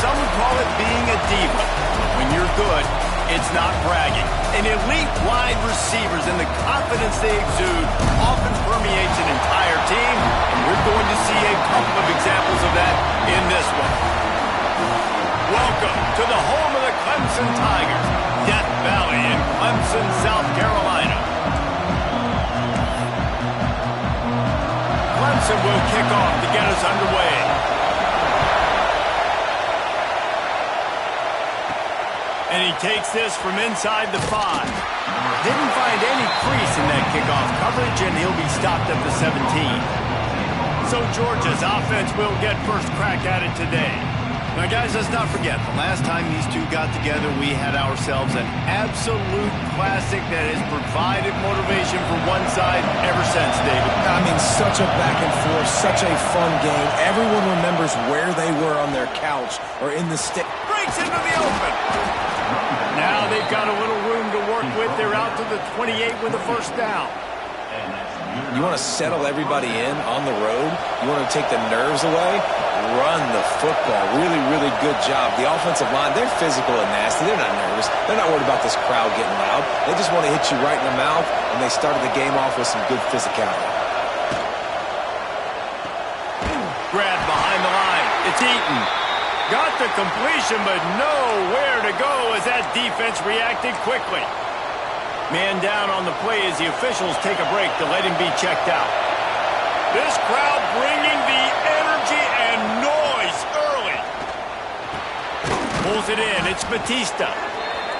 some would call it being a diva. But when you're good, it's not bragging. And elite wide receivers and the confidence they exude often permeates an entire team, and we're going to see a couple of examples of that in this one. Welcome to the home of the Clemson Tigers, Death Valley in Clemson, South Carolina. Clemson will kick off to get us underway. And he takes this from inside the 5. Didn't find any crease in that kickoff coverage, and he'll be stopped at the 17. So Georgia's offense will get first crack at it today. Now, guys, let's not forget, the last time these two got together, we had ourselves an absolute classic that has provided motivation for one side ever since, David. I mean, such a back and forth, such a fun game. Everyone remembers where they were on their couch or in the stick. Breaks into the open. Now they've got a little room to work with. They're out to the 28 with a first down. You want to settle everybody in on the road? You want to take the nerves away? Run the football. Really, really good job. The offensive line, they're physical and nasty. They're not nervous. They're not worried about this crowd getting loud. They just want to hit you right in the mouth, and they started the game off with some good physicality. Grab behind the line. It's Eaton. Got the completion, but nowhere to go as that defense reacted quickly. Man down on the play as the officials take a break to let him be checked out. This crowd bringing the energy and noise early. Pulls it in. It's Batista.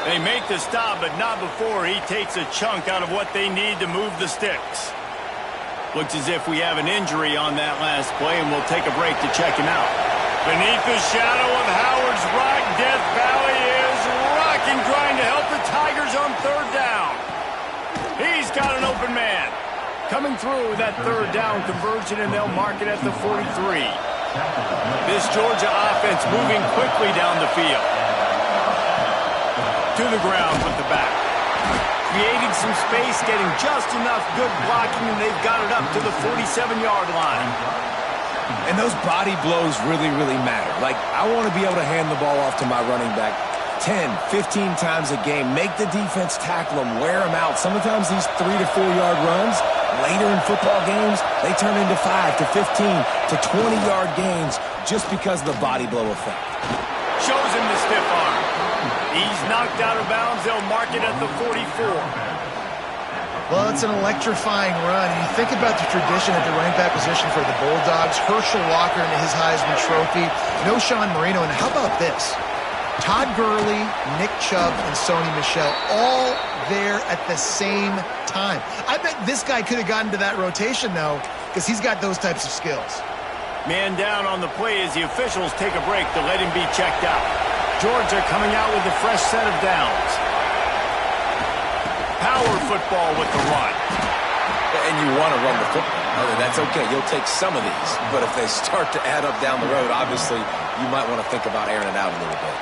They make the stop, but not before he takes a chunk out of what they need to move the sticks. Looks as if we have an injury on that last play, and we'll take a break to check him out. Beneath the shadow of Howard's Rock, Death Valley is rocking, trying to help the Tigers on third down. He's got an open man. Coming through with that third down conversion, and they'll mark it at the 43. This Georgia offense moving quickly down the field. To the ground with the back. Creating some space, getting just enough good blocking, and they've got it up to the 47-yard line. And those body blows really, really matter. Like, I want to be able to hand the ball off to my running back 10, 15 times a game. Make the defense tackle them, wear them out. Sometimes these 3 to 4 yard runs, later in football games, they turn into 5 to 15 to 20-yard gains just because of the body blow effect. Shows him the stiff arm. He's knocked out of bounds. They'll mark it at the 44. Well, it's an electrifying run. And you think about the tradition at the running back position for the Bulldogs. Herschel Walker and his Heisman Trophy. No Sean Marino. And how about this? Todd Gurley, Nick Chubb, and Sony Michel all there at the same time. I bet this guy could have gotten to that rotation, though, because he's got those types of skills. Man down on the play as the officials take a break to let him be checked out. Georgia coming out with a fresh set of downs. Power football with the run. And you want to run the football. That's okay. You'll take some of these. But if they start to add up down the road, obviously, you might want to think about airing it out a little bit.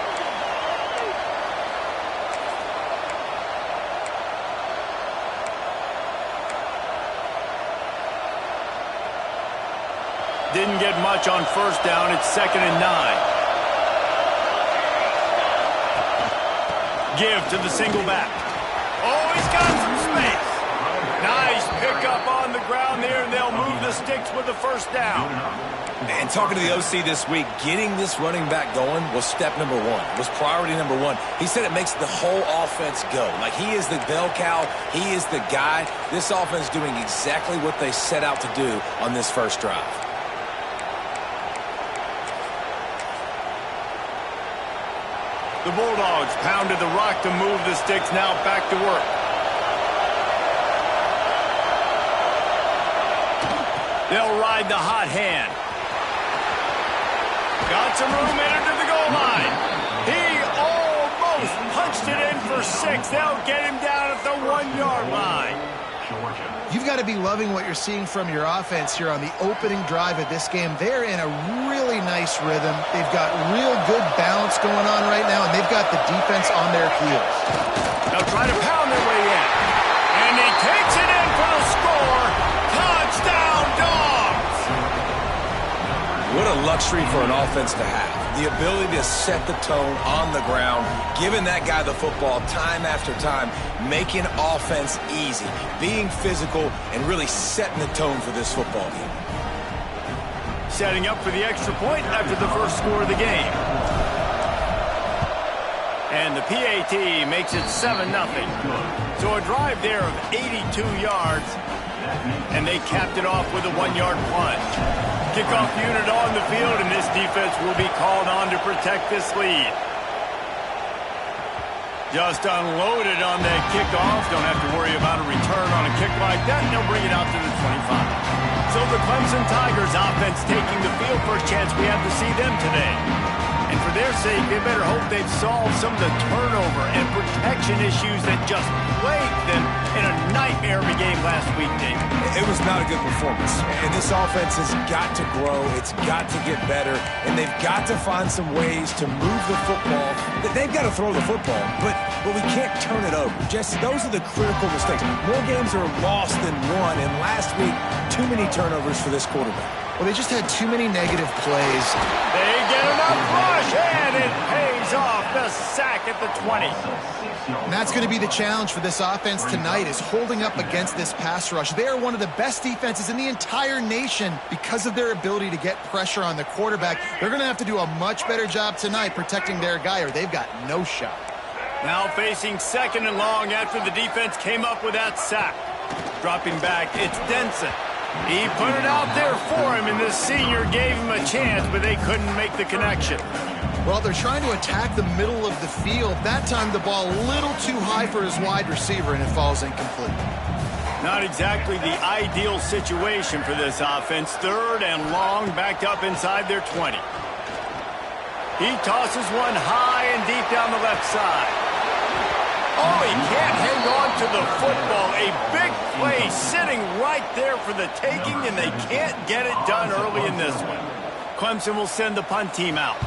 Didn't get much on first down. It's 2nd and 9. Give to the single back. Oh, he's got some space. Nice pickup on the ground there, and they'll move the sticks with the first down. And talking to the OC this week, getting this running back going was step number 1. Was priority number 1. He said it makes the whole offense go. Like, he is the bell cow. He is the guy. This offense doing exactly what they set out to do on this first drive. The Bulldogs pounded the rock to move the sticks. Now back to work. They'll ride the hot hand. Got some room in to the goal line. He almost punched it in for 6. They'll get him down at the 1-yard line. You've got to be loving what you're seeing from your offense here on the opening drive of this game. They're in a really nice rhythm. They've got real good balance going on right now, and they've got the defense on their heels. They'll try to pound their way in. And he takes it in for the score. Touchdown, Dogs! What a luxury for an offense to have. The ability to set the tone on the ground, giving that guy the football time after time, making offense easy, being physical, and really setting the tone for this football game. Setting up for the extra point after the first score of the game. And the PAT makes it 7-0. So a drive there of 82 yards, and they capped it off with a 1-yard punt. Kickoff unit on the field, and this defense will be called on to protect this lead. Just unloaded on that kickoff. Don't have to worry about a return on a kick like that, and they'll bring it out to the 25. So the Clemson Tigers offense taking the field. First chance we have to see them today. And for their sake, they better hope they've solved some of the turnover and protection issues that just plagued them in a nightmare of a game last week, Dave. It was not a good performance. And this offense has got to grow. It's got to get better. And they've got to find some ways to move the football. They've got to throw the football, but we can't turn it over. Jesse, those are the critical mistakes. More games are lost than won. And last week, too many turnovers for this quarterback. Well, they just had too many negative plays. They get enough rush, and it pays off. The sack at the 20. And that's going to be the challenge for this offense tonight, is holding up against this pass rush. They are one of the best defenses in the entire nation because of their ability to get pressure on the quarterback. They're going to have to do a much better job tonight protecting their guy, or they've got no shot. Now facing 2nd and long after the defense came up with that sack. Dropping back, it's Denson. He put it out there for him, and the senior gave him a chance, but they couldn't make the connection. Well, they're trying to attack the middle of the field. That time the ball a little too high for his wide receiver, and it falls incomplete. Not exactly the ideal situation for this offense. 3rd and long, backed up inside their 20. He tosses one high and deep down the left side. Oh, he can't hang on to the football. A big play sitting right there for the taking, and they can't get it done early in this one. Clemson will send the punt team out.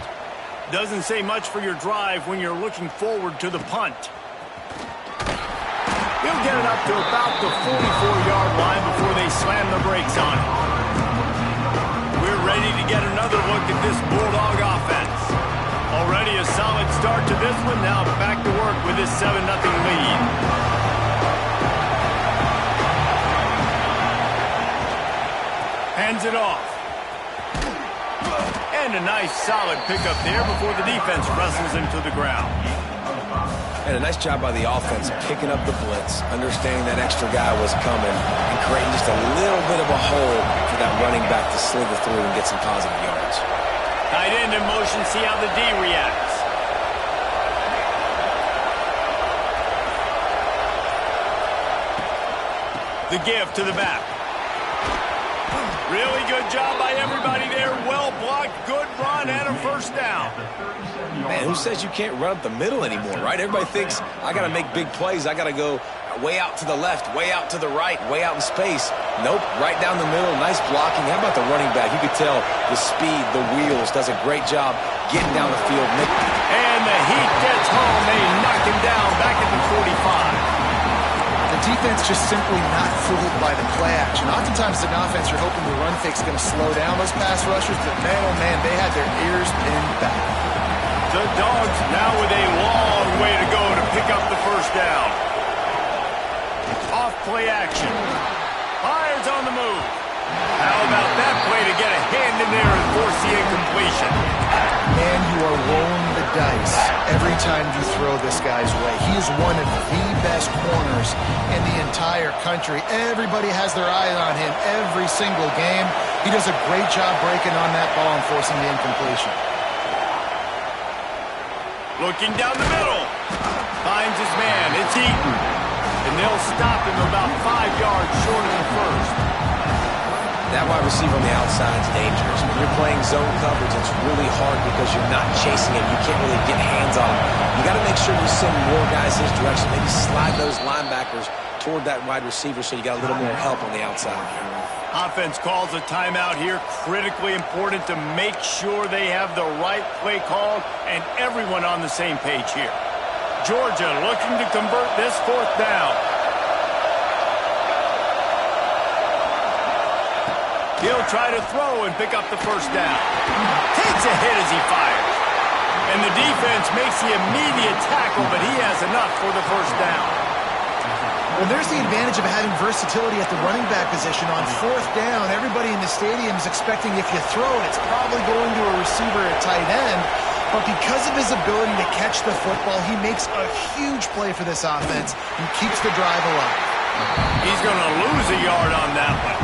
Doesn't say much for your drive when you're looking forward to the punt. He'll get it up to about the 44-yard line before they slam the brakes on it. We're ready to get another look at this Bulldog offense. Already a solid start to this one. Now back to work with this 7-0 lead. Hands it off. And a nice solid pickup there before the defense wrestles him to the ground. And a nice job by the offense picking up the blitz, understanding that extra guy was coming, and creating just a little bit of a hole for that running back to slither through and get some positive yards. Tight end in motion, see how the D reacts. The give to the back. Really good job by everybody there. Well blocked, good run, and a first down. Man, who says you can't run up the middle anymore, right? Everybody thinks, I got to make big plays. I got to go way out to the left, way out to the right, way out in space. Nope, right down the middle. Nice blocking. How about the running back? You could tell the speed, the wheels, does a great job getting down the field. And the heat gets home. They knock him down back at the 45. The defense just simply not fooled by the play action. Oftentimes, an offense, you're hoping the run fake is going to slow down those pass rushers, but man, oh man, they had their ears pinned back. The Dogs now with a long way to go to pick up the first down. Off play action. Fires on the move. How about that play to get a hand in there and force the incompletion? Man, you are rolling the dice every time you throw this guy's way. He is one of the best corners in the entire country. Everybody has their eye on him every single game. He does a great job breaking on that ball and forcing the incompletion. Looking down the middle. Finds his man. It's Eaton. And they'll stop him about 5 yards short of the first. That wide receiver on the outside is dangerous. When you're playing zone coverage, it's really hard because you're not chasing him. You can't really get hands on him. You got to make sure you send more guys his direction. Maybe slide those linebackers toward that wide receiver so you got a little more help on the outside. Offense calls a timeout here. Critically important to make sure they have the right play call and everyone on the same page here. Georgia looking to convert this 4th down. He'll try to throw and pick up the first down. Takes a hit as he fires. And the defense makes the immediate tackle, but he has enough for the first down. Well, there's the advantage of having versatility at the running back position. On fourth down, everybody in the stadium is expecting if you throw it, it's probably going to a receiver at tight end. But because of his ability to catch the football, he makes a huge play for this offense and keeps the drive alive. He's going to lose a yard on that one.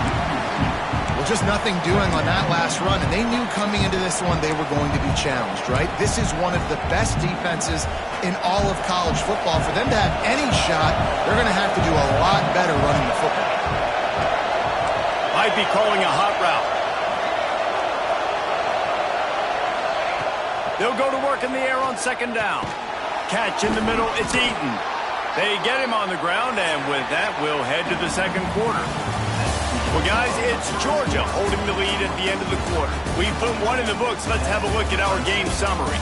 Well, just nothing doing on that last run, and they knew coming into this one they were going to be challenged, right? This is one of the best defenses in all of college football. For them to have any shot, they're going to have to do a lot better running the football. Might be calling a hot route. They'll go to work in the air on second down. Catch in the middle, it's Eaton. They get him on the ground, and with that, we'll head to the second quarter. Well, guys, it's Georgia holding the lead at the end of the quarter. We put one in the books. Let's have a look at our game summary.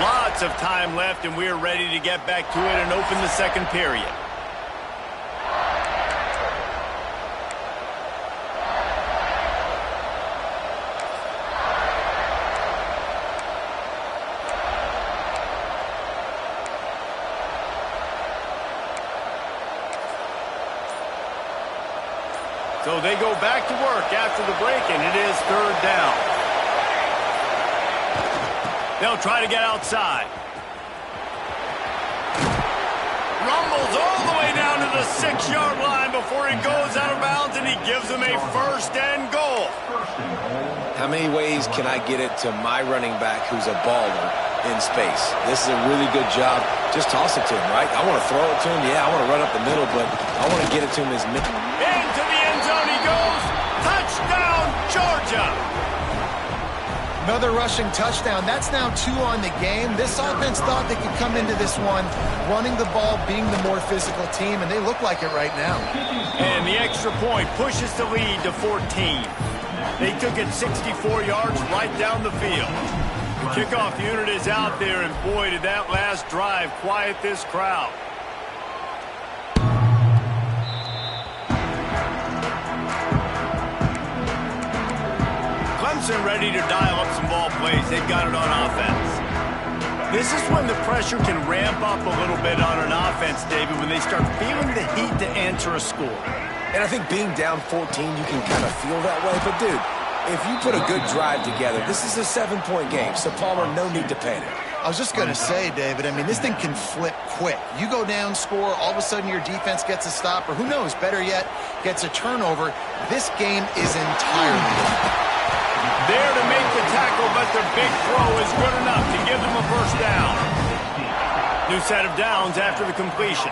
Lots of time left, and we're ready to get back to it and open the second period. So they go back to work after the break, and it is third down. They'll try to get outside. Rumbles all the way down to the 6-yard line before he goes out of bounds, and he gives them a first and goal. How many ways can I get it to my running back who's a baller in space? This is a really good job. Just toss it to him, right? I want to throw it to him. Yeah, I want to run up the middle, but I want to get it to him as mid. Into the end zone he goes. Touchdown, Georgia. Another rushing touchdown. That's now 2 on the game. This offense thought they could come into this one running the ball, being the more physical team, and they look like it right now. And the extra point pushes the lead to 14. They took it 64 yards right down the field. The kickoff unit is out there, and boy, did that last drive quiet this crowd. Clemson ready to dial up some ball plays. They've got it on offense. This is when the pressure can ramp up a little bit on an offense, David, when they start feeling the heat to answer a score. And I think being down 14, you can kind of feel that way. But, dude, if you put a good drive together, this is a 7-point game. So, Palmer, no need to panic. I was just going to say, David, I mean, this thing can flip quick. You go down, score, all of a sudden your defense gets a stop, or who knows, better yet, gets a turnover. This game is entirely different. There to make the tackle, but the big throw is good enough to give them a first down. New set of downs after the completion.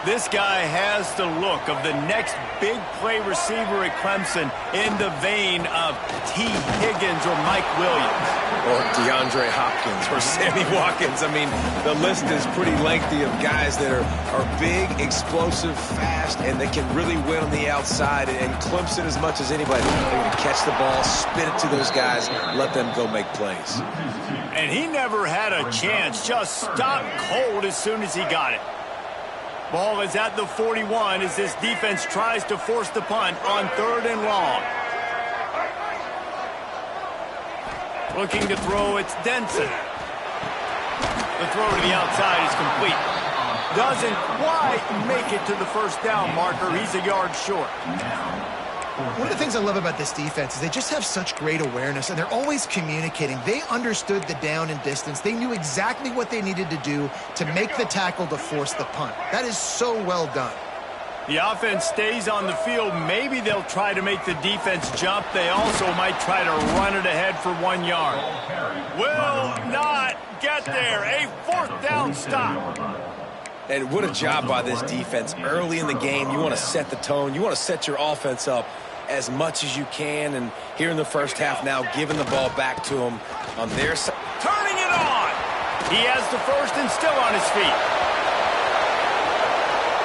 This guy has the look of the next big play receiver at Clemson in the vein of T. Higgins or Mike Williams. Or DeAndre Hopkins or Sammy Watkins. I mean, the list is pretty lengthy of guys that are big, explosive, fast, and they can really win on the outside. And Clemson, as much as anybody, they're going to catch the ball, spin it to those guys, let them go make plays. And he never had a chance, just stopped cold as soon as he got it. Ball is at the 41 as this defense tries to force the punt on 3rd and long. Looking to throw, it's Denson. The throw to the outside is complete. Doesn't quite make it to the first down marker. He's a yard short. One of the things I love about this defense is they just have such great awareness, and they're always communicating. They understood the down and distance. They knew exactly what they needed to do to make the tackle to force the punt. That is so well done. The offense stays on the field. Maybe they'll try to make the defense jump. They also might try to run it ahead for 1 yard. Will not get there. A 4th down stop. And what a job by this defense. Early in the game, you want to set the tone. You want to set your offense up as much as you can. And here in the first half now, giving the ball back to them on their side. Turning it on. He has the first and still on his feet.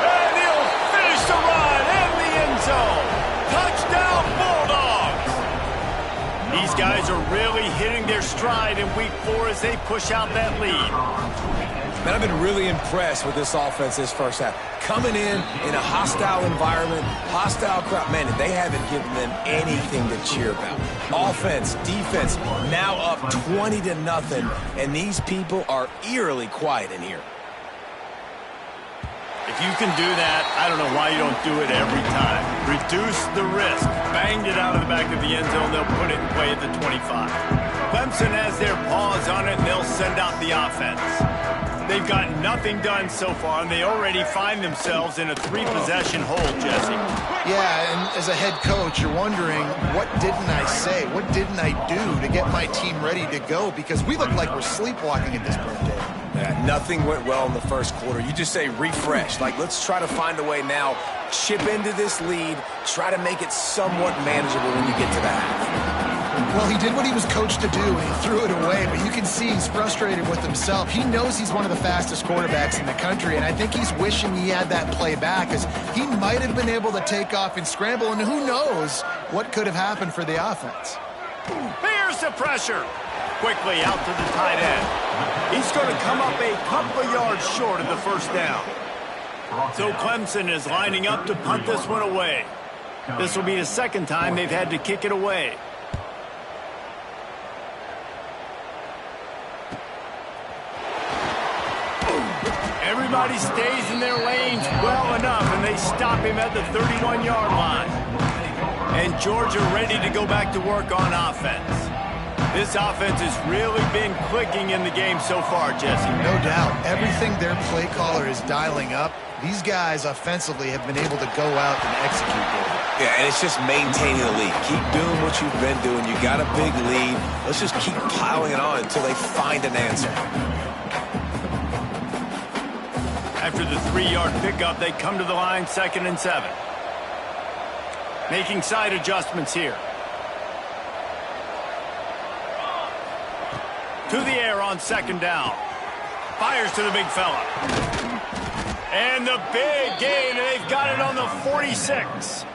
And he'll finish the run in the end zone. Touchdown, Bulldogs. These guys are really hitting their stride in week 4 as they push out that lead. Man, I've been really impressed with this offense this first half. Coming in a hostile environment, hostile crowd. Man, they haven't given them anything to cheer about. Offense, defense, now up 20-0, and these people are eerily quiet in here. If you can do that, I don't know why you don't do it every time. Reduce the risk. Banged it out of the back of the end zone. They'll put it in play at the 25. Clemson has their paws on it, and they'll send out the offense. They've got nothing done so far, and they already find themselves in a 3-possession hole, Jesse. Yeah, and as a head coach, you're wondering, what didn't I say? What didn't I do to get my team ready to go? Because we look like we're sleepwalking at this point, Dave. Yeah, nothing went well in the first quarter. You just say refresh. Like, let's try to find a way now, chip into this lead, try to make it somewhat manageable when you get to the half. Well, he did what he was coached to do, and he threw it away, but you can see he's frustrated with himself. He knows he's one of the fastest quarterbacks in the country, and I think he's wishing he had that play back, because he might have been able to take off and scramble, and who knows what could have happened for the offense. Here's the pressure. Quickly out to the tight end. He's going to come up a couple of yards short of the first down. So Clemson is lining up to punt this one away. This will be the second time they've had to kick it away. Everybody stays in their lanes well enough, and they stop him at the 31-yard line. And Georgia ready to go back to work on offense. This offense has really been clicking in the game so far, Jesse. No doubt. Everything their play caller is dialing up, these guys offensively have been able to go out and execute it. Yeah, and it's just maintaining the lead. Keep doing what you've been doing. You got a big lead. Let's just keep piling it on until they find an answer. After the 3-yard pickup, they come to the line, 2nd and 7. Making side adjustments here. To the air on 2nd down. Fires to the big fella. And the big gain, and they've got it on the 46.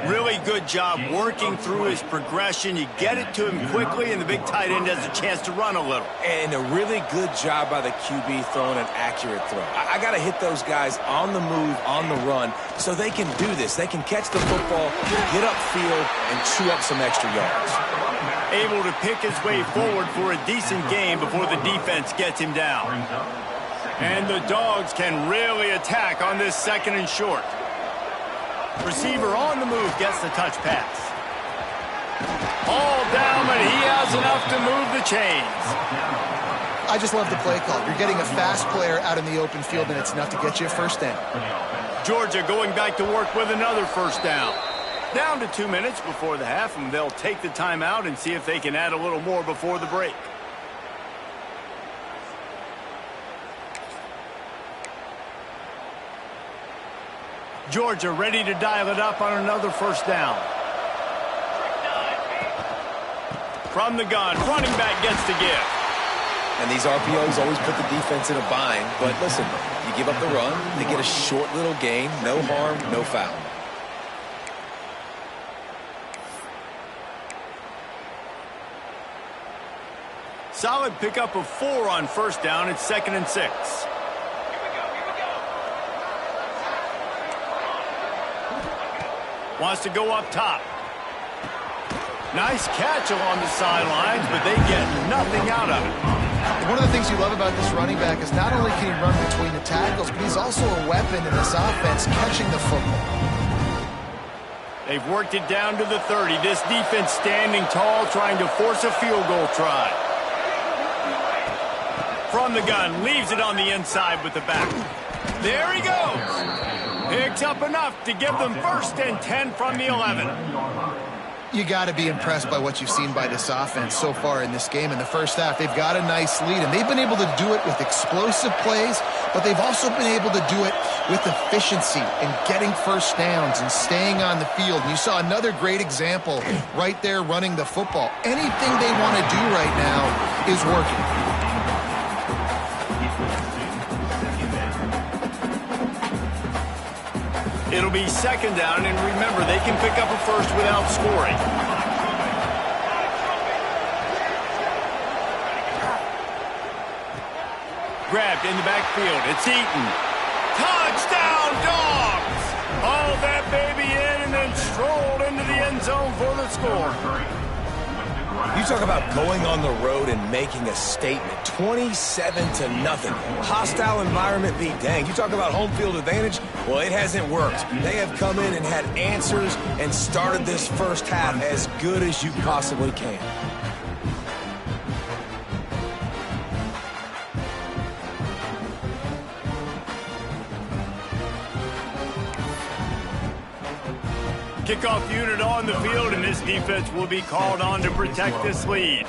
Really good job working through his progression. You get it to him quickly, and the big tight end has a chance to run a little. And a really good job by the QB throwing an accurate throw. I got to hit those guys on the move, on the run, so they can do this. They can catch the football, get upfield, and chew up some extra yards. Able to pick his way forward for a decent gain before the defense gets him down. And the Dogs can really attack on this 2nd and short. Receiver on the move gets the touch pass. All down, but he has enough to move the chains. I just love the play call. You're getting a fast player out in the open field, and it's enough to get you a first down. Georgia going back to work with another first down. Down to 2 minutes before the half, and they'll take the timeout and see if they can add a little more before the break. Georgia ready to dial it up on another first down. From the gun, running back gets the give. And these RPOs always put the defense in a bind. But listen, you give up the run, they get a short little gain, no harm, no foul. Solid pickup of 4 on first down. It's 2nd and 6. Wants to go up top. Nice catch along the sidelines, but they get nothing out of it. One of the things you love about this running back is not only can he run between the tackles, but he's also a weapon in this offense catching the football. They've worked it down to the 30. This defense standing tall, trying to force a field goal try. From the gun, leaves it on the inside with the back. There he goes. Picks up enough to give them 1st and 10 from the 11. You got to be impressed by what you've seen by this offense so far in this game. In the first half, they've got a nice lead, and they've been able to do it with explosive plays, but they've also been able to do it with efficiency and getting first downs and staying on the field. And you saw another great example right there running the football. Anything they want to do right now is working. It'll be 2nd down, and remember, they can pick up a first without scoring. grabbed in the backfield. It's Eaton. Touchdown, Dogs! Haul that baby in and then stroll into the end zone for the score. You talk about going on the road and making a statement. 27-0. Hostile environment be danged. You talk about home field advantage. Well, it hasn't worked. They have come in and had answers and started this first half as good as you possibly can. Kickoff unit on the field, and this defense will be called on to protect this lead.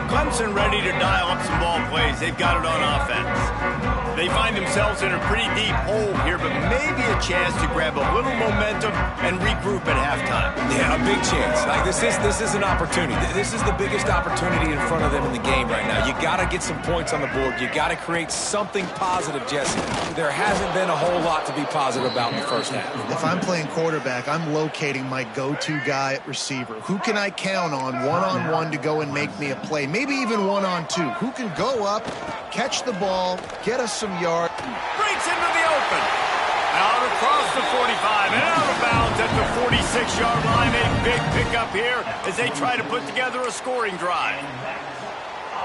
Clemson ready to dial up some ball plays. They've got it on offense. They find themselves in a pretty deep hole here, but maybe a chance to grab a little momentum and regroup at halftime. Yeah, a big chance. Like this is an opportunity. This is the biggest opportunity in front of them in the game right now. You got to get some points on the board. You got to create something positive, Jesse. There hasn't been a whole lot to be positive about in the first half. If I'm playing quarterback, I'm locating my go-to guy at receiver. Who can I count on one-on-one to go and make me a play? Maybe even one-on-two. Who can go up, catch the ball, get us some yards. Breaks into the open. Out across the 45 and out of bounds at the 46-yard line. A big pickup here as they try to put together a scoring drive.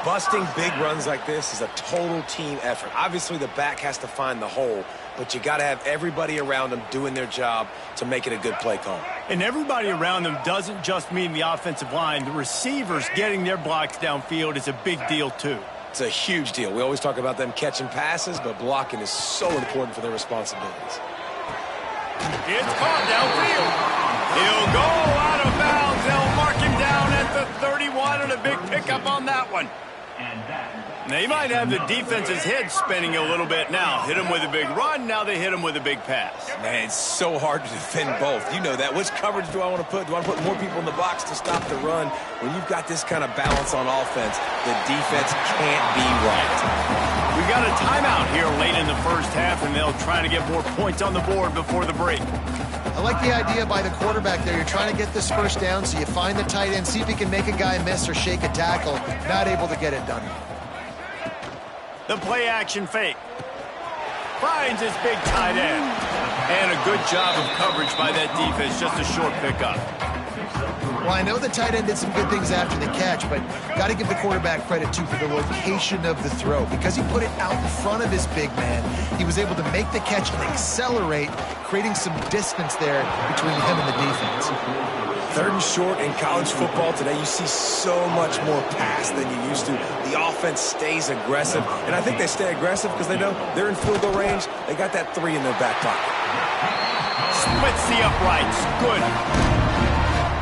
Busting big runs like this is a total team effort. Obviously, the back has to find the hole, but you got to have everybody around them doing their job to make it a good play call. And everybody around them doesn't just mean the offensive line. The receivers getting their blocks downfield is a big deal, too. It's a huge deal. We always talk about them catching passes, but blocking is so important for their responsibilities. It's caught downfield. He'll go out of bounds. They'll mark him down at the 31, and a big pickup on that one. They might have the defense's head spinning a little bit now. Hit him with a big run, now they hit him with a big pass. Man, it's so hard to defend both. You know that. Which coverage do I want to put? Do I want to put more people in the box to stop the run? When you've got this kind of balance on offense, the defense can't be right. We got a timeout here late in the first half, and they'll try to get more points on the board before the break. I like the idea by the quarterback there. You're trying to get this first down, so you find the tight end, see if he can make a guy miss or shake a tackle. Not able to get it done. The play-action fake. Finds his big tight end. And a good job of coverage by that defense. Just a short pickup. Well, I know the tight end did some good things after the catch, but got to give the quarterback credit, too, for the location of the throw. Because he put it out in front of his big man, he was able to make the catch and accelerate, creating some distance there between him and the defense. 3rd and short in college football today, you see so much more pass than you used to. The offense stays aggressive, and I think they stay aggressive because they know they're in field goal range. They got that 3 in their back pocket. Splits the uprights. Good.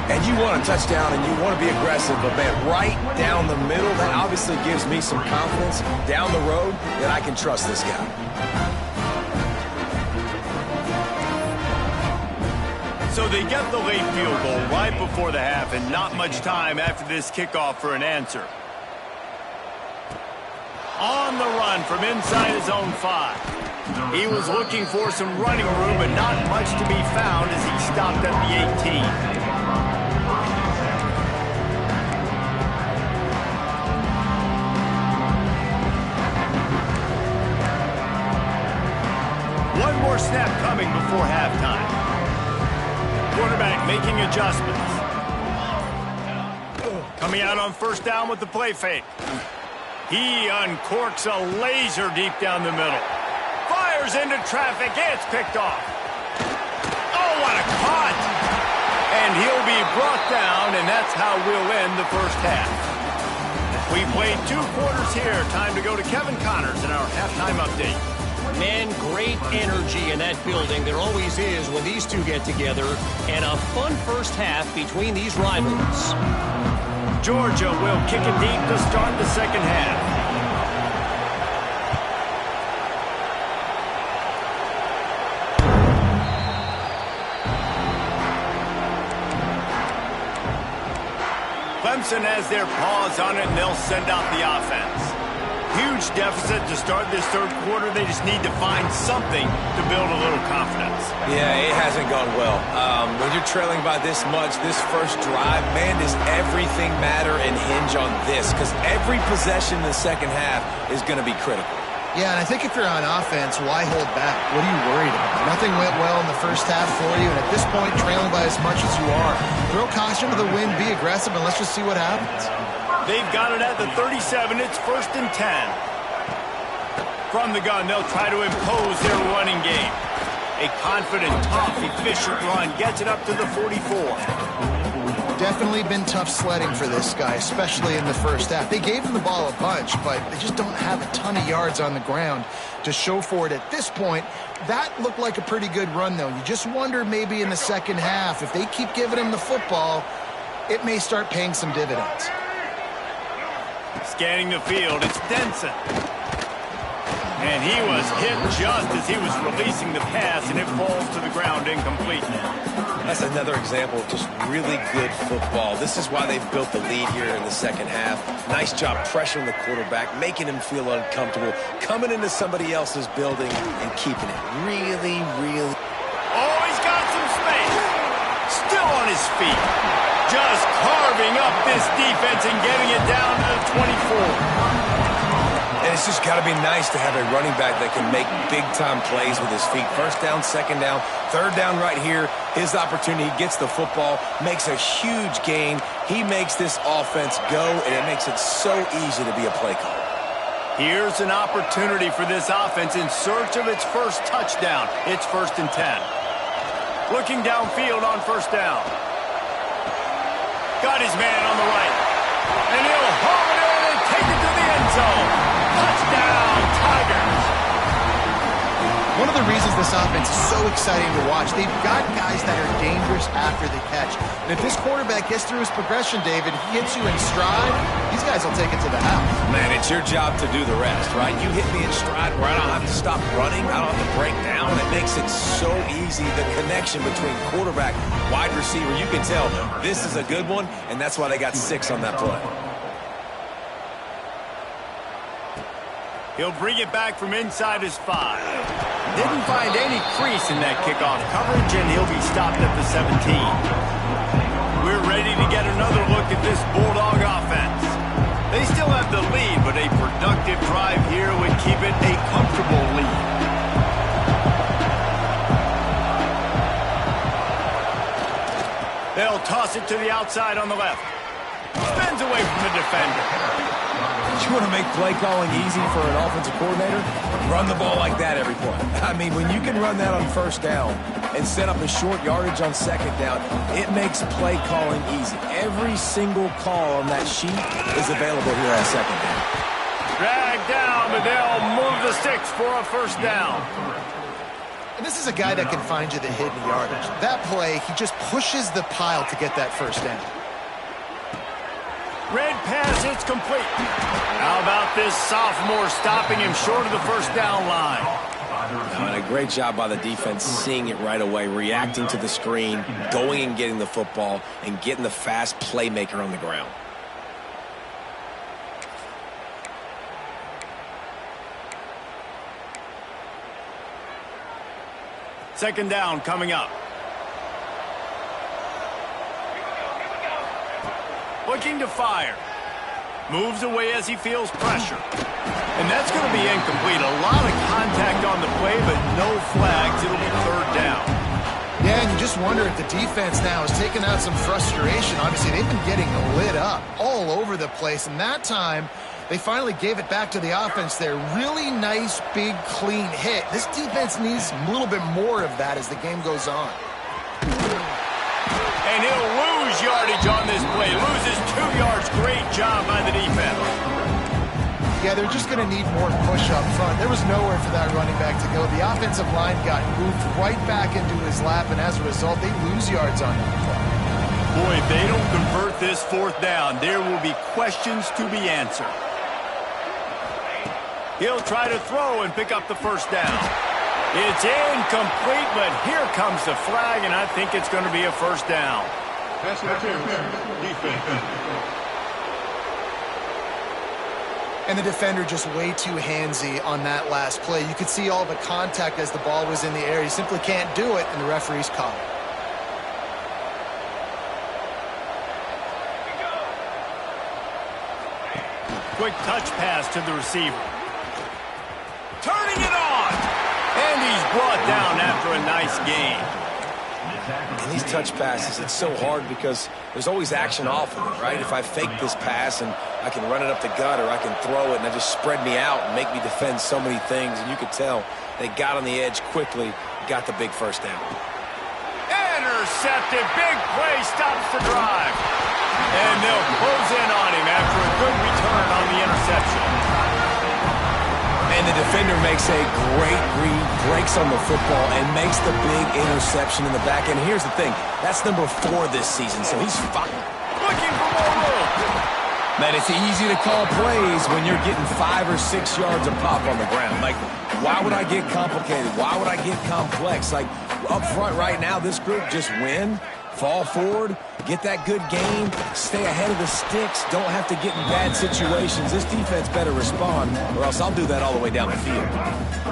And you want a touchdown, and you want to be aggressive, but, man, right down the middle, that obviously gives me some confidence down the road that I can trust this guy. So they get the late field goal right before the half, and not much time after this kickoff for an answer. On the run from inside his own 5. He was looking for some running room, but not much to be found as he stopped at the 18. One more snap coming before halftime. Quarterback making adjustments. Coming out on first down with the play fake. He uncorks a laser deep down the middle. Fires into traffic. It's picked off. Oh, what a cut! And he'll be brought down, and that's how we'll end the first half. We played 2 quarters here. Time to go to Kevin Connors in our halftime update. Man, great energy in that building. There always is when these two get together. And a fun first half between these rivals. Georgia will kick it deep to start the second half. Clemson has their paws on it, and they'll send out the offense. Huge deficit to start this third quarter. They just need to find something to build a little confidence. Yeah, it hasn't gone well. When you're trailing by this much, this first drive, man, does everything matter and hinge on this? Because every possession in the second half is going to be critical. Yeah, and I think if you're on offense, why hold back? What are you worried about? Nothing went well in the first half for you, and at this point, trailing by as much as you are. Throw caution to the wind, be aggressive, and let's just see what happens. They've got it at the 37. It's 1st and 10. From the gun, they'll try to impose their running game. A confident, tough, efficient run gets it up to the 44. Definitely been tough sledding for this guy, especially in the first half. They gave him the ball a bunch, but they just don't have a ton of yards on the ground to show for it at this point. That looked like a pretty good run, though. You just wonder maybe in the second half, if they keep giving him the football, it may start paying some dividends. Scanning the field, it's Denson. And he was hit just as he was releasing the pass, and it falls to the ground incomplete. That's another example of just really good football. This is why they've built the lead here in the second half. Nice job pressuring the quarterback, making him feel uncomfortable, coming into somebody else's building and keeping it really, really... Oh, he's got some space. Still on his feet. Just carving up this defense and getting it down to the 24. And it's just got to be nice to have a running back that can make big-time plays with his feet. First down, second down, third down right here. His opportunity, he gets the football, makes a huge gain. He makes this offense go, and it makes it so easy to be a play caller. Here's an opportunity for this offense in search of its first touchdown. It's 1st and 10. Looking downfield on first down. Got his man on the right. And he'll haul it in and take it to the end zone. Touchdown, Tigers. One of the reasons this offense is so exciting to watch, they've got guys that are dangerous after the catch. And if this quarterback gets through his progression, David, he hits you in stride, these guys will take it to the house. Man, it's your job to do the rest, right? You hit me in stride where I don't have to stop running, I don't have to break down. It makes it so easy, the connection between quarterback, wide receiver. You can tell this is a good one, and that's why they got 6 on that play. He'll bring it back from inside his 5. Didn't find any crease in that kickoff coverage, and he'll be stopped at the 17. We're ready to get another look at this Bulldog offense. They still have the lead, but a productive drive here would keep it a comfortable lead. They'll toss it to the outside on the left. Spins away from the defender. You want to make play calling easy for an offensive coordinator? Run the ball like that every play. I mean, when you can run that on first down and set up a short yardage on second down, it makes play calling easy. Every single call on that sheet is available here on second down. Dragged down, but they'll move the sticks for a first down. And this is a guy that can find you the hidden yardage. That play, he just pushes the pile to get that first down. Red pass, it's complete. How about this sophomore stopping him short of the first down line? And a great job by the defense seeing it right away, reacting to the screen, going and getting the football, and getting the fast playmaker on the ground. Second down coming up. Looking to fire. Moves away as he feels pressure. And that's going to be incomplete. A lot of contact on the play, but no flags. It'll be third down. Yeah, and you just wonder if the defense now is taking out some frustration. Obviously, they've been getting lit up all over the place. And that time, they finally gave it back to the offense there. Really nice, big, clean hit. This defense needs a little bit more of that as the game goes on. And he'll lose yardage on this play. Loses 2 yards. Great job by the defense. Yeah, they're just going to need more push up front. There was nowhere for that running back to go. The offensive line got moved right back into his lap, and as a result, they lose yards on that play. Boy, if they don't convert this fourth down, there will be questions to be answered. He'll try to throw and pick up the first down. It's incomplete, but here comes the flag, and I think it's going to be a first down. and the defender just way too handsy on that last play. You could see all the contact as the ball was in the air. He simply can't do it, and the referee's caught it. Quick touch pass to the receiver. Turning it on! And he's brought down after a nice gain. And these touch passes, it's so hard because there's always action off of it, right? If I fake this pass and I can run it up the gut or I can throw it and I just spread me out and make me defend so many things, and you could tell they got on the edge quickly, got the big first down. Intercepted, big play, stops the drive. And they'll close in on him after a good return on the interception. And the defender makes a great read, breaks on the football, and makes the big interception in the back end. Here's the thing, that's number 4 this season, so he's fine. Looking for more room. Man, it's easy to call plays when you're getting 5 or 6 yards of pop on the ground. Like, why would I get complicated? Why would I get complex? Like, up front right now, this group just win, fall forward, get that good gain, stay ahead of the sticks, don't have to get in bad situations. This defense better respond, or else I'll do that all the way down the field.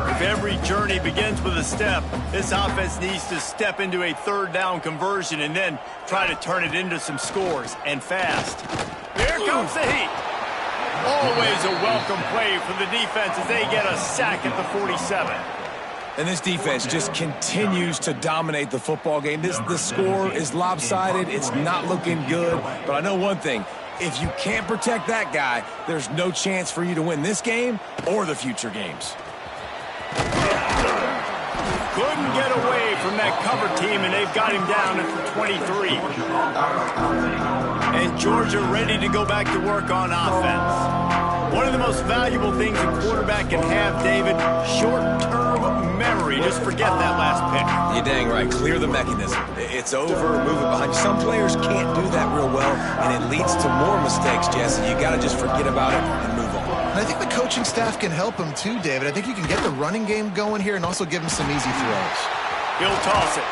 If every journey begins with a step, this offense needs to step into a third down conversion and then try to turn it into some scores, and fast. Here comes the heat. Always a welcome play for the defense as they get a sack at the 47. And this defense just continues to dominate the football game. The score is lopsided. It's not looking good. But I know one thing. If you can't protect that guy, there's no chance for you to win this game or the future games. Couldn't get away from that cover team, and they've got him down at the 23. And Georgia ready to go back to work on offense. One of the most valuable things a quarterback can have, David, short-term memory. Just forget that last pick. You're dang right. Clear the mechanism. It's over. Move it behind. Some players can't do that real well, and it leads to more mistakes, Jesse. You got to just forget about it and move on. And I think the coaching staff can help him too, David. I think you can get the running game going here and also give him some easy throws. He'll toss it.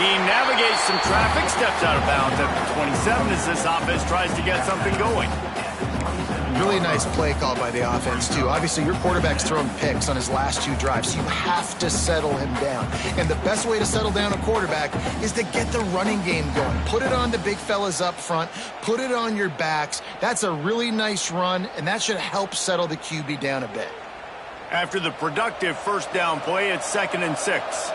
He navigates some traffic, steps out of bounds at the 27 as this offense tries to get something going. Really nice play call by the offense, too. Obviously, your quarterback's thrown picks on his last 2 drives, so you have to settle him down. And the best way to settle down a quarterback is to get the running game going. Put it on the big fellas up front. Put it on your backs. That's a really nice run, and that should help settle the QB down a bit. After the productive first down play, it's 2nd and 6.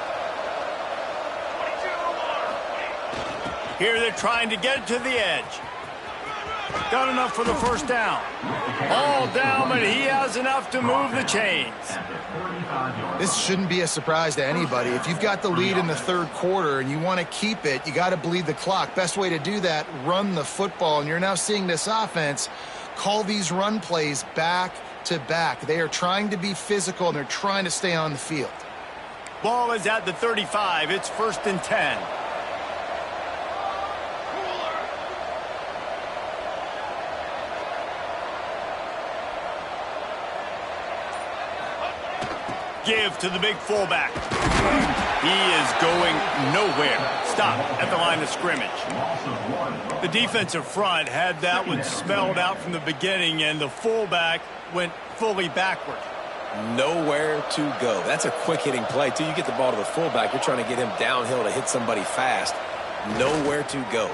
Here they're trying to get to the edge. Got enough for the first down. All down, but he has enough to move the chains. This shouldn't be a surprise to anybody. If you've got the lead in the 3rd quarter and you want to keep it, you got to bleed the clock. Best way to do that, run the football. And you're now seeing this offense call these run plays back to back. They are trying to be physical, and they're trying to stay on the field. Ball is at the 35. It's 1st and 10. Give to the big fullback. He is going nowhere. Stop at the line of scrimmage. The defensive front had that one smelled out from the beginning, and the fullback went fully backward. Nowhere to go. That's a quick-hitting play, too. You get the ball to the fullback. You're trying to get him downhill to hit somebody fast. Nowhere to go.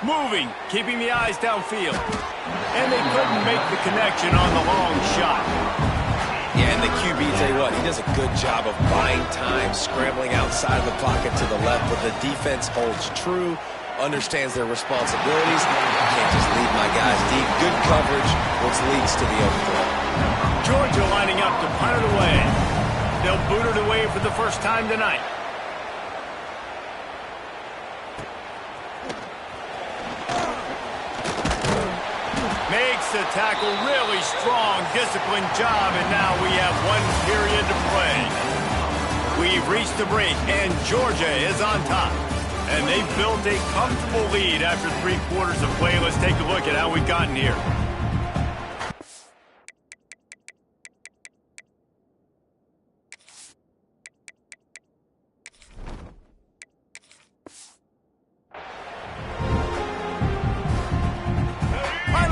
Moving, keeping the eyes downfield. And they couldn't make the connection on the long shot. Yeah, and the QB, tell you what, he does a good job of buying time, scrambling outside of the pocket to the left, but the defense holds true, understands their responsibilities. I can't just leave my guys deep. Good coverage, which leads to the overthrow. Georgia lining up to punt it away. They'll boot it away for the first time tonight. Makes the tackle, really strong, disciplined job, and now we have 1 period to play. We've reached the break, and Georgia is on top. And they've built a comfortable lead after 3 quarters of play. Let's take a look at how we've gotten here.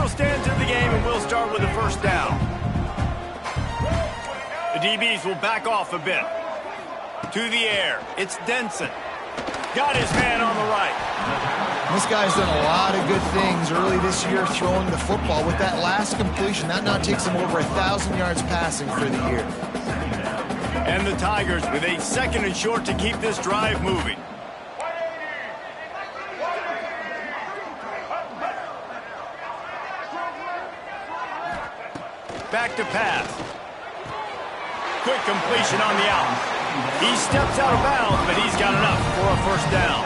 Stands in the game, and we'll start with the first down. DBs will back off a bit. To the air. It's Denson. Got his man on the right. This guy's done a lot of good things early this year throwing the football. With that last completion, that now takes him over 1,000 yards passing for the year. And the Tigers with a 2nd and short to keep this drive moving. Back to pass. Quick completion on the out. He steps out of bounds, but he's got enough for a first down.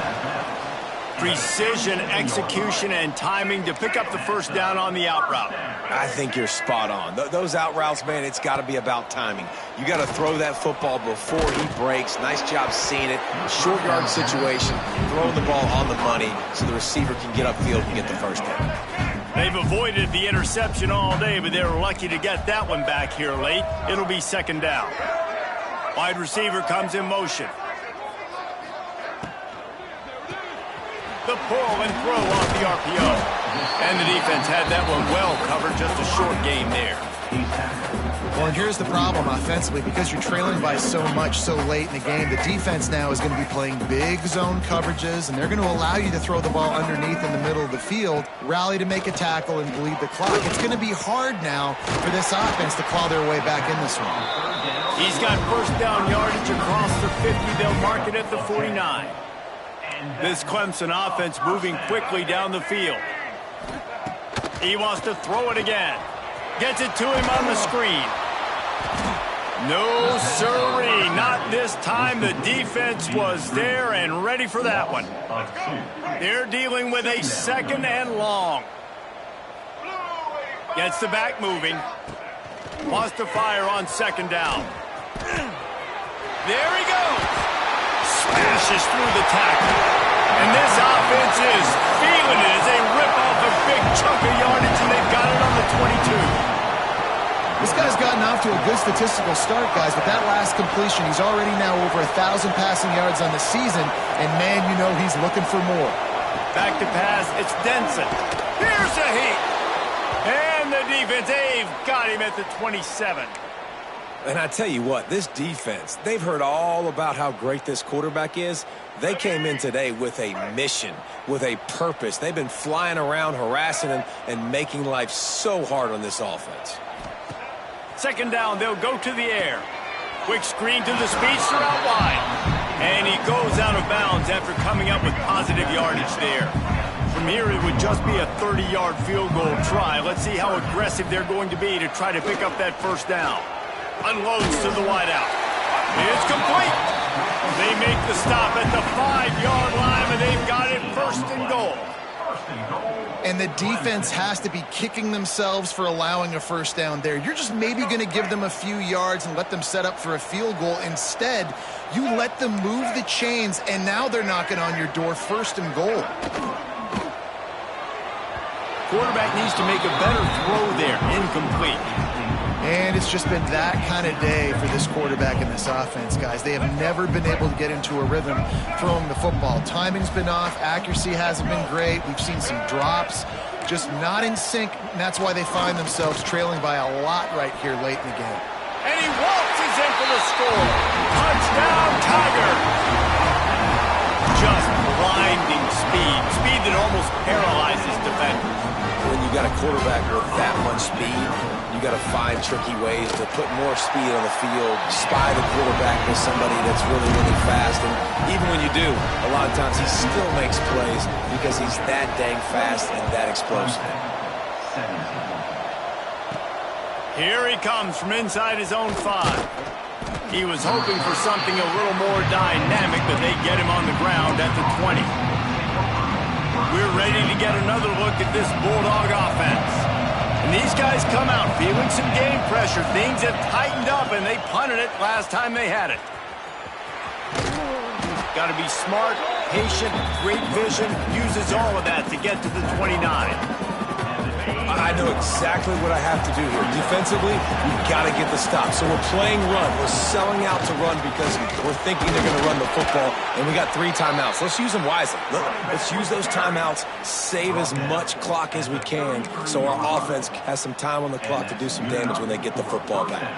Precision, execution, and timing to pick up the first down on the out route. I think you're spot on. Those out routes, man, it's got to be about timing. You got to throw that football before he breaks. Nice job seeing it. Short yard situation, throwing the ball on the money so the receiver can get upfield and get the first down. They've avoided the interception all day, but they were lucky to get that one back here late. It'll be 2nd down. Wide receiver comes in motion. The pull and throw off the RPO. And the defense had that one well covered, just a short game there. Well, and here's the problem offensively. Because you're trailing by so much so late in the game, the defense now is going to be playing big zone coverages, and they're going to allow you to throw the ball underneath in the middle of the field, rally to make a tackle, and bleed the clock. It's going to be hard now for this offense to claw their way back in this one. He's got first down yardage across the 50. They'll mark it at the 49. This Clemson offense moving quickly down the field. He wants to throw it again. Gets it to him on the screen. No, sirree, not this time. The defense was there and ready for that one. They're dealing with a 2nd and long. Gets the back moving. Wants to fire on 2nd down. There he goes. Smashes through the tackle. And this offense is feeling it as they rip off a big chunk of yardage, and they've got it on the 22. This guy's gotten off to a good statistical start, guys, but that last completion, he's already now over 1,000 passing yards on the season, and man, you know he's looking for more. Back to pass, it's Denson. Here's a heat. And the defense, they've got him at the 27. And I tell you what, this defense, they've heard all about how great this quarterback is. They came in today with a mission, with a purpose. They've been flying around, harassing him, and making life so hard on this offense. 2nd down, they'll go to the air. Quick screen to the speedster out wide. And he goes out of bounds after coming up with positive yardage there. From here, it would just be a 30-yard field goal try. Let's see how aggressive they're going to be to try to pick up that first down. Unloads to the wideout. It's complete. They make the stop at the 5-yard line, and they've got it 1st and goal. And the defense has to be kicking themselves for allowing a first down there. You're just maybe going to give them a few yards and let them set up for a field goal. Instead, you let them move the chains, and now they're knocking on your door 1st and goal. Quarterback needs to make a better throw there. Incomplete. And it's just been that kind of day for this quarterback in this offense, guys. They have never been able to get into a rhythm throwing the football. Timing's been off. Accuracy hasn't been great. We've seen some drops. Just not in sync, and that's why they find themselves trailing by a lot right here late in the game. And he waltzes in for the score. Touchdown, Tiger. Just blinding speed. Speed that almost paralyzes defenders. When you got a quarterback with that much speed, you got to find tricky ways to put more speed on the field, spy the quarterback with somebody that's really, really fast. And even when you do, a lot of times he still makes plays because he's that dang fast and that explosive. Here he comes from inside his own 5. He was hoping for something a little more dynamic, but they get him on the ground at the 20. We're ready to get another look at this Bulldog offense. And these guys come out feeling some game pressure. Things have tightened up, and they punted it last time they had it. Got to be smart, patient, great vision. Uses all of that to get to the 29. I know exactly what I have to do here. Defensively, we've got to get the stop. So we're playing run. We're selling out to run because we're thinking they're going to run the football, and we got 3 timeouts. Let's use them wisely. Let's use those timeouts, save as much clock as we can so our offense has some time on the clock to do some damage when they get the football back.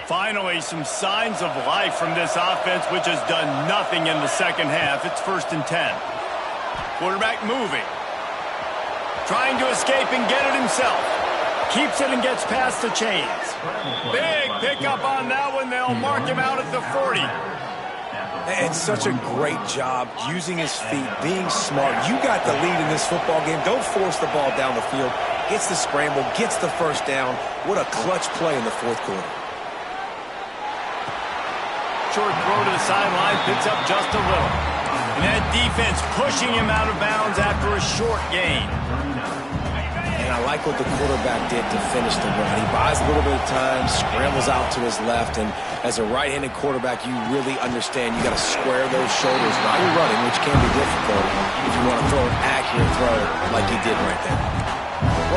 Finally, some signs of life from this offense, which has done nothing in the second half. It's 1st and 10. Quarterback moving. Trying to escape and get it himself. Keeps it and gets past the chains. Big pickup on that one. They'll mark him out at the 40. And such a great job using his feet, being smart. You got the lead in this football game. Don't force the ball down the field. Gets the scramble, gets the first down. What a clutch play in the 4th quarter. Short throw to the sideline, picks up just a little. And that defense pushing him out of bounds after a short gain. And I like what the quarterback did to finish the run. He buys a little bit of time, scrambles out to his left, and as a right-handed quarterback, you really understand you got to square those shoulders while you're running, which can be difficult if you want to throw an accurate throw like he did right there.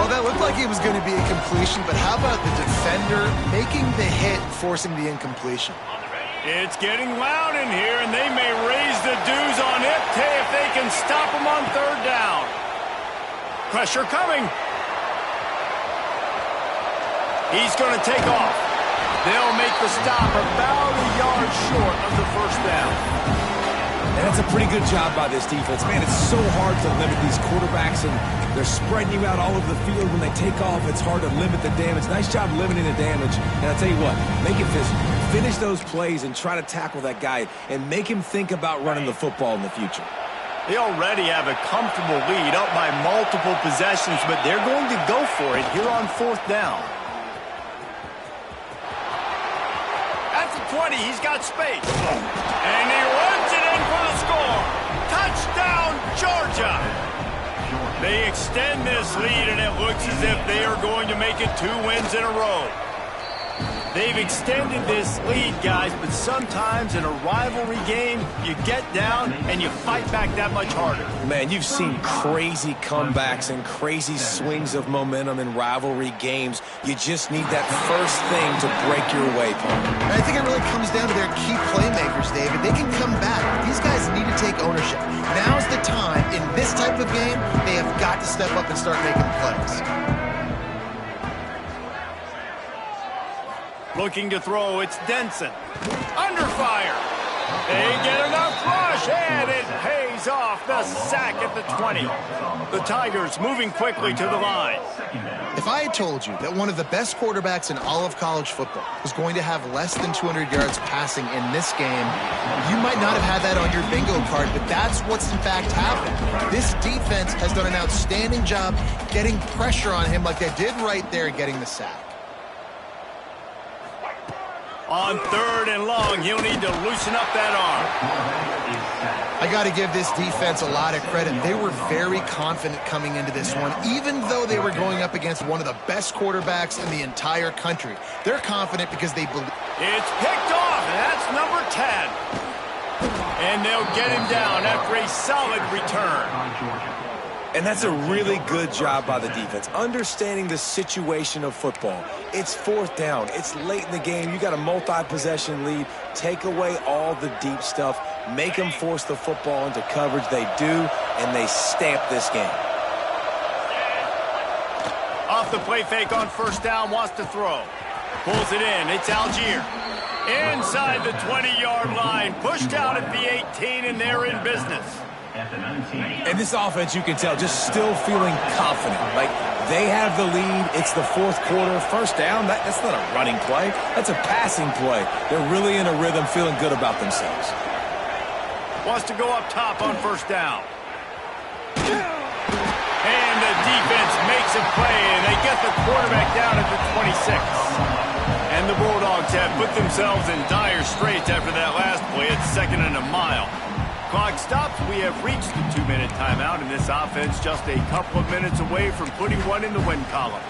Well, that looked like it was going to be a completion, but how about the defender making the hit and forcing the incompletion? It's getting loud in here, and they may raise the dues on it if they can stop him on 3rd down. Pressure coming. He's going to take off. They'll make the stop about a yard short of the 1st down. And that's a pretty good job by this defense. Man, it's so hard to limit these quarterbacks, and they're spreading you out all over the field. When they take off, it's hard to limit the damage. Nice job limiting the damage. And I'll tell you what, make it physical. Finish those plays and try to tackle that guy and make him think about running the football in the future. They already have a comfortable lead up by multiple possessions, but they're going to go for it here on 4th down. At the 20, he's got space. And he runs it in for the score. Touchdown, Georgia. They extend this lead, and it looks as if they are going to make it 2 wins in a row. They've extended this lead, guys, but sometimes in a rivalry game, you get down and you fight back that much harder. Man, you've seen crazy comebacks and crazy swings of momentum in rivalry games. You just need that first thing to break your way, Paul. I think it really comes down to their key playmakers, David. They can come back. These guys need to take ownership. Now's the time. In this type of game, they have got to step up and start making plays. Looking to throw, it's Denson. Under fire. They get enough rush, and it pays off the sack at the 20. The Tigers moving quickly to the line. If I had told you that one of the best quarterbacks in all of college football was going to have less than 200 yards passing in this game, you might not have had that on your bingo card, but that's what's in fact happened. This defense has done an outstanding job getting pressure on him like they did right there, getting the sack. On 3rd and long, he'll need to loosen up that arm. I got to give this defense a lot of credit. They were very confident coming into this one, even though they were going up against one of the best quarterbacks in the entire country. They're confident because they believe. It's picked off, and that's number 10. And they'll get him down after a solid return. And that's a really good job by the defense, understanding the situation of football. It's 4th down. It's late in the game. You got a multi-possession lead. Take away all the deep stuff. Make them force the football into coverage. They do, and they stamp this game. Off the play fake on 1st down, wants to throw. Pulls it in. It's Algier. Inside the 20-yard line. Pushed out at the 18, and they're in business. And this offense, you can tell, just still feeling confident. Like, they have the lead. It's the 4th quarter. 1st down, that's not a running play. That's a passing play. They're really in a rhythm, feeling good about themselves. Wants to go up top on 1st down. And the defense makes a play, and they get the quarterback down at the 26. And the Bulldogs have put themselves in dire straits after that last play. It's 2nd and a mile. Clock stops. We have reached the 2-minute timeout, and this offense just a couple of minutes away from putting one in the win column.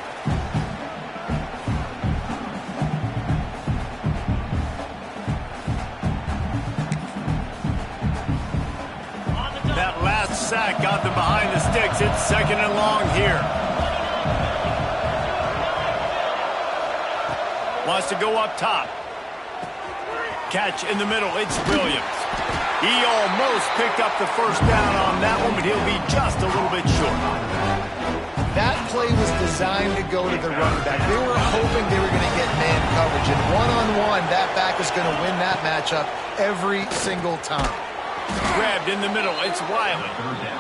That last sack got them behind the sticks. It's 2nd and long here. Wants to go up top. Catch in the middle. It's Williams. He almost picked up the first down on that one, but he'll be just a little bit short. That play was designed to go to the running back. They were hoping they were going to get man coverage, and one-on-one, that back is going to win that matchup every single time. Grabbed in the middle. It's Wiley.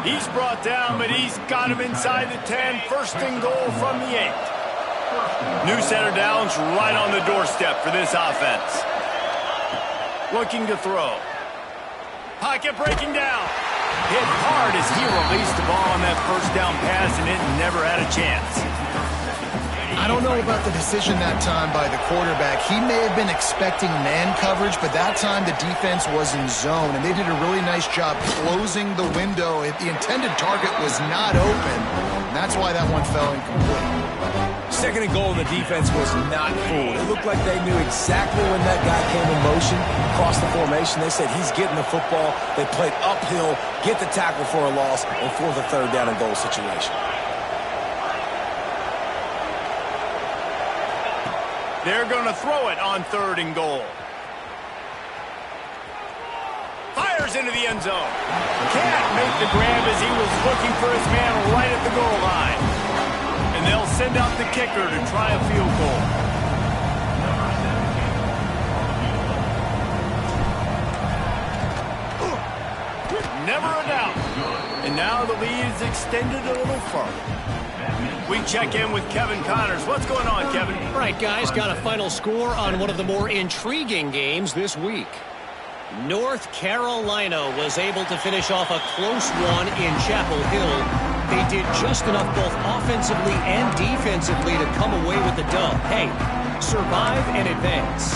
He's brought down, but he's got him inside the 10. First and goal from the 8. New center downs right on the doorstep for this offense. Looking to throw. Pocket breaking down. Hit hard as he released the ball on that first down pass, and it never had a chance. I don't know about the decision that time by the quarterback. He may have been expecting man coverage, but that time the defense was in zone, and they did a really nice job closing the window. The intended target was not open, and that's why that one fell incomplete. Second and goal, and the defense was not fooled. It looked like they knew exactly when that guy came in motion, across the formation. They said he's getting the football. They played uphill, get the tackle for a loss, and force a third down and goal situation. They're going to throw it on third and goal. Fires into the end zone. Can't make the grab as he was looking for his man right at the goal line. And they'll send out the kicker to try a field goal. Never a doubt. And now the lead is extended a little further. We check in with Kevin Connors. What's going on, Kevin? All right, guys, got a final score on one of the more intriguing games this week. North Carolina was able to finish off a close one in Chapel Hill. They did just enough both offensively and defensively to come away with the dub. Hey, survive and advance.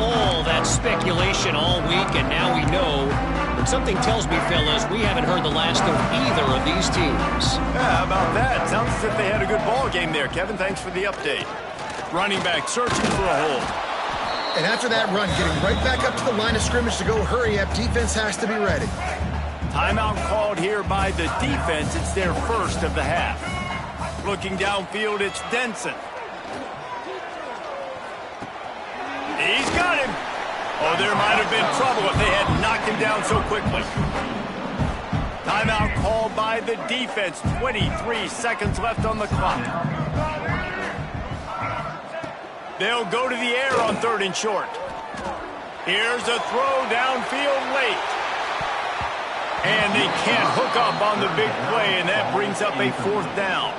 All that speculation all week, and now we know. But something tells me, fellas, we haven't heard the last of either of these teams. Yeah, how about that? Sounds as if they had a good ball game there, Kevin. Thanks for the update. Running back searching for a hole. And after that run, getting right back up to the line of scrimmage to go hurry up, defense has to be ready. Timeout called here by the defense. It's their first of the half. Looking downfield, it's Denson. He's got him. Oh, there might have been trouble if they had knocked him down so quickly. Timeout called by the defense. 23 seconds left on the clock. They'll go to the air on third and short. Here's a throw downfield late. And they can't hook up on the big play, and that brings up a fourth down.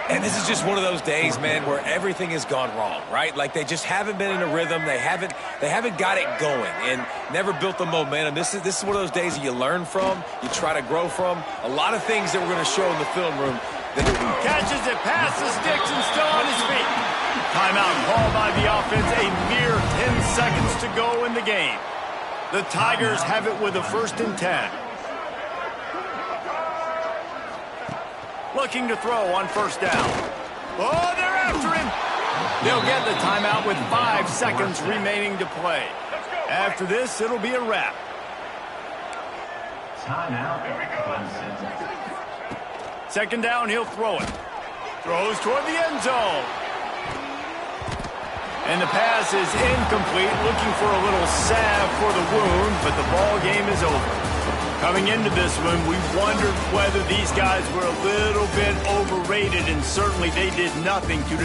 And this is just one of those days, man, where everything has gone wrong, right? Like they just haven't been in a rhythm. They haven't got it going and never built the momentum. This is one of those days that you learn from, you try to grow from. A lot of things that we're going to show in the film room. Catches it past the sticks and still on his feet. Timeout called by the offense. A mere 10 seconds to go in the game. The Tigers have it with a 1st and 10. Looking to throw on first down. Oh, they're after him. They'll get the timeout with 5 seconds remaining to play. After this, it'll be a wrap. Timeout, Clemson. Second down, he'll throw it. Throws toward the end zone. And the pass is incomplete. Looking for a little salve for the wound, but the ball game is over. Coming into this one, we wondered whether these guys were a little bit overrated, and certainly they did nothing to